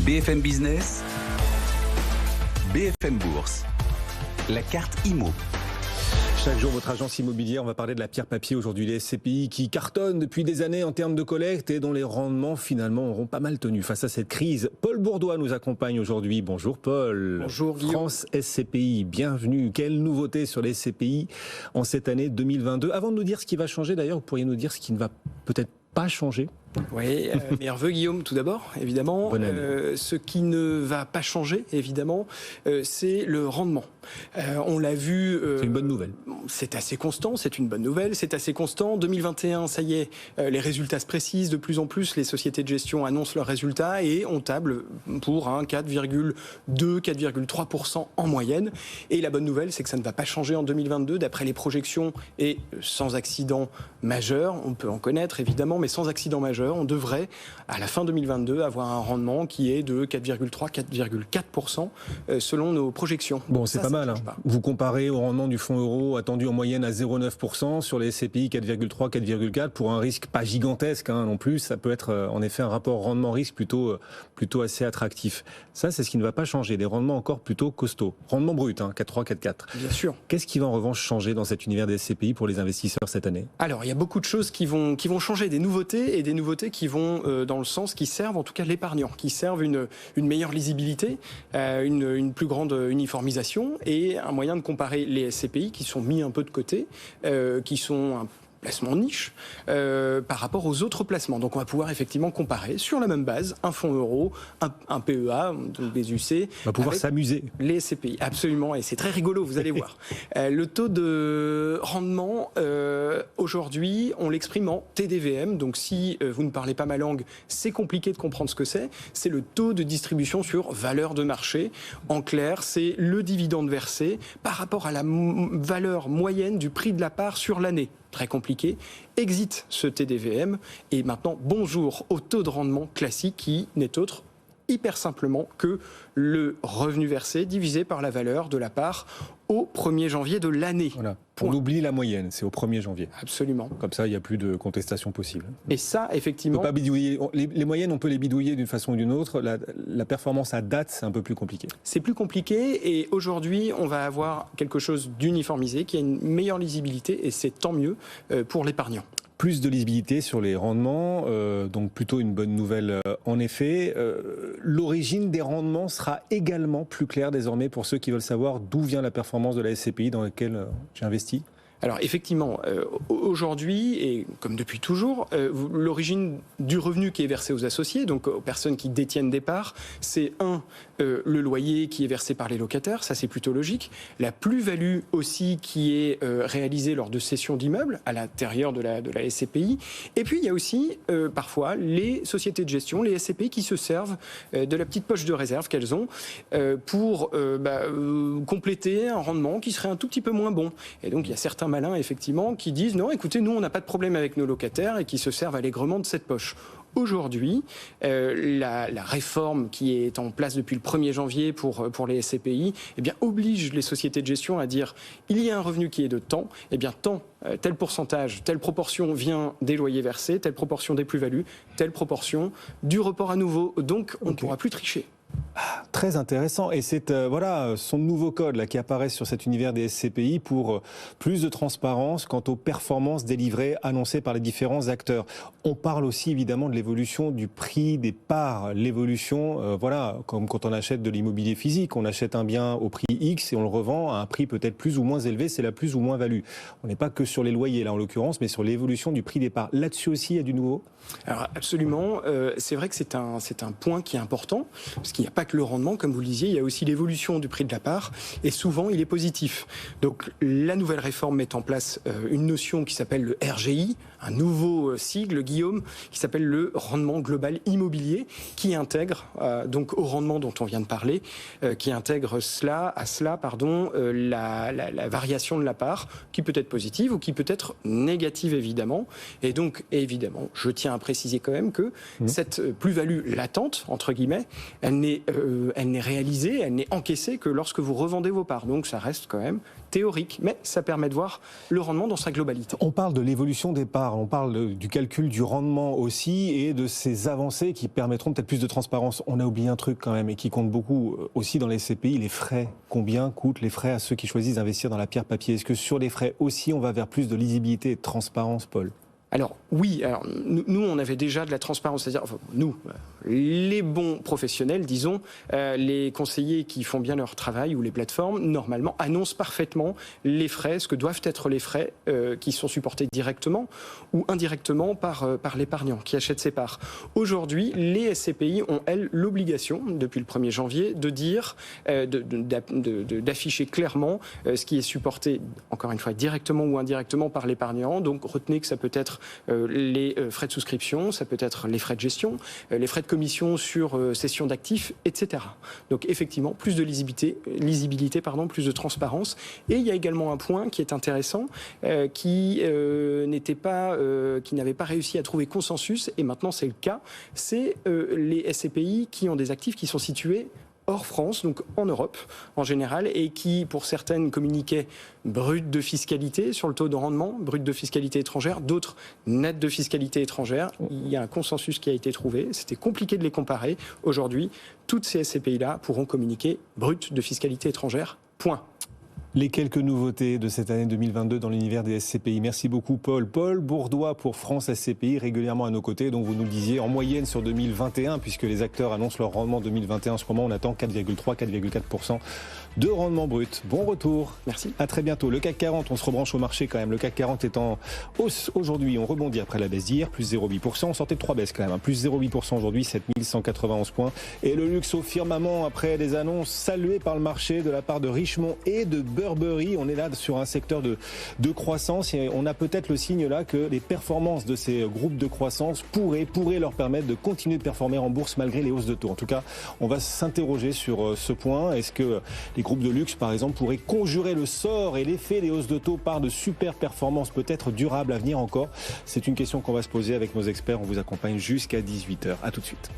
BFM Business, BFM Bourse, la carte IMO. Chaque jour, votre agence immobilière, on va parler de la pierre papier aujourd'hui, les SCPI qui cartonnent depuis des années en termes de collecte et dont les rendements finalement auront pas mal tenu face à cette crise. Paul Bourdois nous accompagne aujourd'hui. Bonjour Paul. Bonjour Guillaume. France SCPI, bienvenue. Quelle nouveauté sur les SCPI en cette année 2022? Avant de nous dire ce qui va changer d'ailleurs, vous pourriez nous dire ce qui ne va peut-être pas changer? Oui, meilleurs vœux Guillaume tout d'abord, évidemment. Ce qui ne va pas changer, évidemment, c'est le rendement. On l'a vu... c'est une bonne nouvelle. C'est assez constant, c'est une bonne nouvelle, c'est assez constant. 2021, ça y est, les résultats se précisent. De plus en plus, les sociétés de gestion annoncent leurs résultats et on table pour un 4,2, 4,3% en moyenne. Et la bonne nouvelle, c'est que ça ne va pas changer en 2022, d'après les projections, et sans accident majeur. On peut en connaître, évidemment, mais sans accident majeur. On devrait, à la fin 2022, avoir un rendement qui est de 4,3, 4,4% selon nos projections. Bon, c'est pas mal. Hein. Vous comparez au rendement du fonds euro attendu en moyenne à 0,9%, sur les SCPI 4,3, 4,4, pour un risque pas gigantesque non plus. Ça peut être en effet un rapport rendement-risque plutôt assez attractif. Ça, c'est ce qui ne va pas changer. Des rendements encore plutôt costauds. Rendement brut, 4,3, 4,4. Bien sûr. Qu'est-ce qui va en revanche changer dans cet univers des SCPI pour les investisseurs cette année? Alors, il y a beaucoup de choses qui vont changer, des nouveautés qui vont dans le sens qui servent en tout cas l'épargnant, qui servent une meilleure lisibilité, une plus grande uniformisation et un moyen de comparer les SCPI qui sont mis un peu de côté, qui sont un placement niche par rapport aux autres placements. Donc on va pouvoir effectivement comparer sur la même base un fonds euro, un PEA, donc des UC. On va pouvoir s'amuser. Les SCPI, absolument, et c'est très rigolo, vous allez voir. Le taux de rendement, aujourd'hui, on l'exprime en TDVM, donc si vous ne parlez pas ma langue, c'est compliqué de comprendre ce que c'est. C'est le taux de distribution sur valeur de marché. En clair, c'est le dividende versé par rapport à la valeur moyenne du prix de la part sur l'année. Très compliqué, exit ce TDVM et maintenant bonjour au taux de rendement classique qui n'est autre hyper simplement que le revenu versé divisé par la valeur de la part au 1er janvier de l'année. Voilà. On oublie la moyenne, c'est au 1er janvier. Absolument. Comme ça, il n'y a plus de contestation possible. Et ça, effectivement... On peut pas bidouiller. Les moyennes, on peut les bidouiller d'une façon ou d'une autre. La performance à date, c'est un peu plus compliqué. C'est plus compliqué et aujourd'hui, on va avoir quelque chose d'uniformisé, qui a une meilleure lisibilité et c'est tant mieux pour l'épargnant. Plus de lisibilité sur les rendements, donc plutôt une bonne nouvelle en effet. L'origine des rendements sera également plus claire désormais pour ceux qui veulent savoir d'où vient la performance de la SCPI dans laquelle j'ai investi. Alors effectivement, aujourd'hui, et comme depuis toujours, l'origine du revenu qui est versé aux associés, donc aux personnes qui détiennent des parts, c'est le loyer qui est versé par les locataires, ça c'est plutôt logique. La plus-value aussi qui est réalisée lors de cessions d'immeubles à l'intérieur de la SCPI. Et puis il y a aussi parfois les sociétés de gestion, les SCPI qui se servent de la petite poche de réserve qu'elles ont pour compléter un rendement qui serait un tout petit peu moins bon. Et donc il y a certains malins effectivement qui disent non, écoutez, nous on n'a pas de problème avec nos locataires et qui se servent allègrement de cette poche. Aujourd'hui, la réforme qui est en place depuis le 1er janvier pour les SCPI, eh bien, oblige les sociétés de gestion à dire il y a un revenu qui est de tant, eh bien tant, tel pourcentage, telle proportion vient des loyers versés, telle proportion des plus-values, telle proportion du report à nouveau. Donc on ne pourra plus tricher. Très intéressant. Et c'est son nouveau code là, qui apparaît sur cet univers des SCPI pour plus de transparence quant aux performances délivrées, annoncées par les différents acteurs. On parle aussi évidemment de l'évolution du prix des parts. L'évolution, comme quand on achète de l'immobilier physique, on achète un bien au prix X et on le revend à un prix peut-être plus ou moins élevé, c'est la plus ou moins value. On n'est pas que sur les loyers là en l'occurrence, mais sur l'évolution du prix des parts. Là-dessus aussi, il y a du nouveau? Alors absolument, c'est vrai que c'est un point qui est important, parce qu'il n'y a pas que le rendement, comme vous le disiez, il y a aussi l'évolution du prix de la part, et souvent il est positif. Donc la nouvelle réforme met en place une notion qui s'appelle le RGI, un nouveau sigle, Guillaume, qui s'appelle le rendement global immobilier, qui intègre, donc au rendement dont on vient de parler, qui intègre la variation de la part, qui peut être positive ou qui peut être négative évidemment. Et donc évidemment, je tiens à préciser quand même que cette plus-value latente, entre guillemets, elle elle n'est réalisée, elle n'est encaissée que lorsque vous revendez vos parts. Donc ça reste quand même théorique, mais ça permet de voir le rendement dans sa globalité. On parle de l'évolution des parts, on parle du calcul du rendement aussi et de ces avancées qui permettront peut-être plus de transparence. On a oublié un truc quand même et qui compte beaucoup aussi dans les SCPI, les frais. Combien coûtent les frais à ceux qui choisissent d'investir dans la pierre papier? Est-ce que sur les frais aussi on va vers plus de lisibilité et de transparence, Paul? Alors oui, nous on avait déjà de la transparence, c'est-à-dire nous, les bons professionnels, disons, les conseillers qui font bien leur travail ou les plateformes, normalement annoncent parfaitement les frais, ce que doivent être les frais qui sont supportés directement ou indirectement par l'épargnant qui achète ses parts. Aujourd'hui, les SCPI ont, elles, l'obligation, depuis le 1er janvier, de dire, d'afficher clairement ce qui est supporté, encore une fois, directement ou indirectement par l'épargnant. Donc retenez que ça peut être les frais de souscription, ça peut être les frais de gestion, les frais de commission sur cession d'actifs, etc. Donc effectivement, plus de lisibilité, plus de transparence. Et il y a également un point qui est intéressant, qui n'avait pas réussi à trouver consensus, et maintenant c'est le cas, c'est les SCPI qui ont des actifs qui sont situés hors France, donc en Europe en général, et qui, pour certaines, communiquaient brut de fiscalité sur le taux de rendement, brut de fiscalité étrangère, d'autres net de fiscalité étrangère. Il y a un consensus qui a été trouvé. C'était compliqué de les comparer. Aujourd'hui, toutes ces SCPI-là pourront communiquer brut de fiscalité étrangère. Point. Les quelques nouveautés de cette année 2022 dans l'univers des SCPI. Merci beaucoup Paul. Paul Bourdois pour France SCPI, régulièrement à nos côtés. Donc vous nous le disiez, en moyenne sur 2021, puisque les acteurs annoncent leur rendement 2021 en ce moment, on attend 4,3, 4,4% de rendement brut. Bon retour. Merci. À très bientôt. Le CAC 40, on se rebranche au marché quand même. Le CAC 40 est en hausse aujourd'hui. On rebondit après la baisse d'hier, plus 0,8%. On sortait de 3 baisses quand même. Plus 0,8% aujourd'hui, 7191 points. Et le luxe au firmament après des annonces saluées par le marché de la part de Richemont et de Burberry. On est là sur un secteur de croissance et on a peut-être le signe là que les performances de ces groupes de croissance pourraient leur permettre de continuer de performer en bourse malgré les hausses de taux. En tout cas, on va s'interroger sur ce point. Est-ce que les groupes de luxe, par exemple, pourraient conjurer le sort et l'effet des hausses de taux par de super performances peut-être durables à venir encore? C'est une question qu'on va se poser avec nos experts. On vous accompagne jusqu'à 18h. À tout de suite.